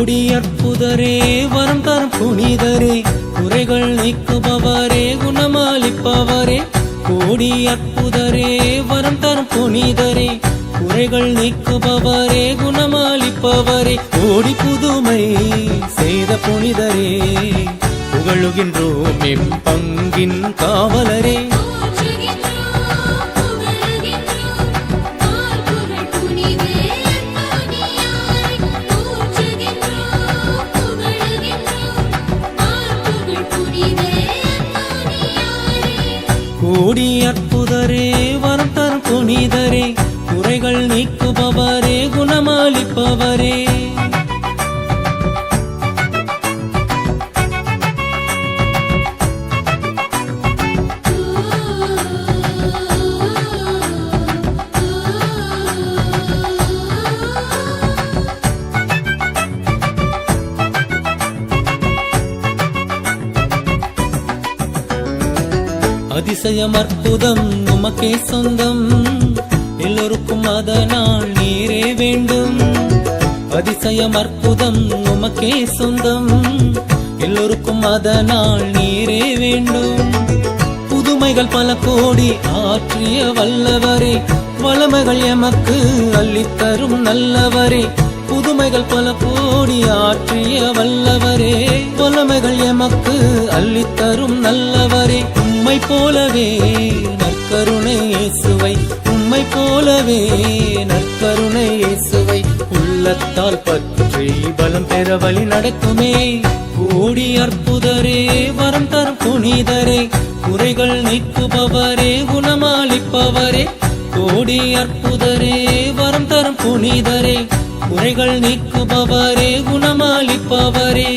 கோடி அற்புதரே வரம் தரும் புனிதரே குறைகள் நீக்குபவரே குணமாளிப்பவரே கோடி அற்புதரே வரம் தரும் புனிதரே குறைகள் நீக்குபவரே குணமாளிப்பவரே கோடி புதுமை செய்த புனிதரே புகழுகின்றோம் எம் பங்கின் காவலரே கோடி அற்புதரே வரம் தரும் புனிதரே குறைகள் நீக்குபவரே குணமாளிப்பவரே அதிசயம் அற்புதம் உமக்கே சொந்தம் எல்லோருக்கும் அதனால் நீரே வேண்டும் அதிசயம் அற்புதம் உமக்கே சொந்தம் எல்லோருக்கும் அதனால் நீரே வேண்டும் புதுமைகள் பல கோடி ஆற்றிய வல்லவரே வளமைகள் எமக்கு அள்ளித்தரும் நல்லவரே புதுமைகள் பல கோடி ஆற்றிய வல்லவரே வளமைகள் எமக்கு அள்ளித்தரும் நல்லவரே உம்மை போலவே நற்கருணை இயேசுவை உம்மை போலவே நற்கருணை இயேசுவை உள்ளத்தால் பற்றி பலம் பெற வழி நடக்குமே கோடி அற்புதரே வரம் தரும் புனிதரே குறைகள் நீக்குபவரே குணமாளிப்பவரே கோடி அற்புதரே வரம் தரும் புனிதரே குறைகள் நீக்குபவரே குணமாளிப்பவரே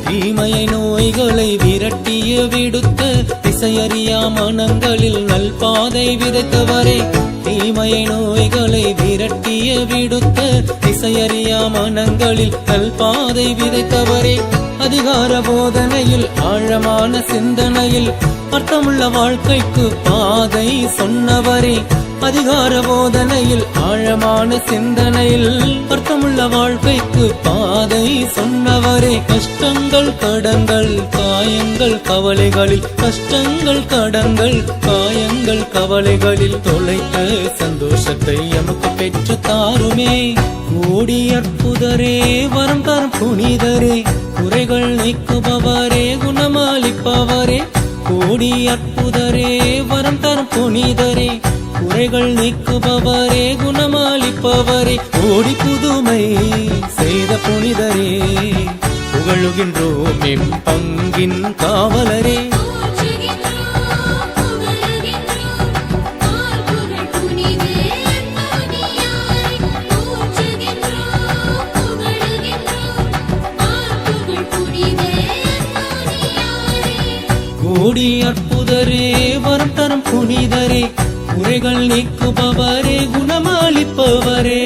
தீமையை நோய்களை விரட்டிய விடுத்த திசையறியா மனங்களில் நல்பாதை விதைத்தவரே தீமையை நோய்களை விரட்டிய விடுத்த திசையறியா மனங்களில் நல்பாதை விதைத்தவரே அதிகார போதனையில் ஆழமான சிந்தனையில் அர்த்தமுள்ள வாழ்க்கைக்கு பாதை சொன்னவரே அதிகார போதனையில் ஆழமான சிந்தனையில் அர்த்தமுள்ள வாழ்க்கைக்கு பாதை சொன்னவரே கஷ்டங்கள் கடங்கள் காயங்கள் கவலைகளில் கஷ்டங்கள் கடங்கள் காயங்கள் கவலைகளில் தொலைத்த சந்தோஷத்தை எமக்கு பெற்று தாருமே கோடி அற்புதரே வரம் தரும் புனிதரே குறைகள் நீக்குபவரே குணமாளிப்பவரே கோடி அற்புதரே வரம் தரும் புனிதரே குறைகள் நீக்குபவரே குணமாளிப்பவரே கோடி புதுமை செய்த புனிதரே புகழுகின்றோம் எம் பங்கின் காவலரே கோடி அற்புதரே வரம் தரும் புனிதரே குறைகள் நீக்குபவரே குணமாளிப்பவரே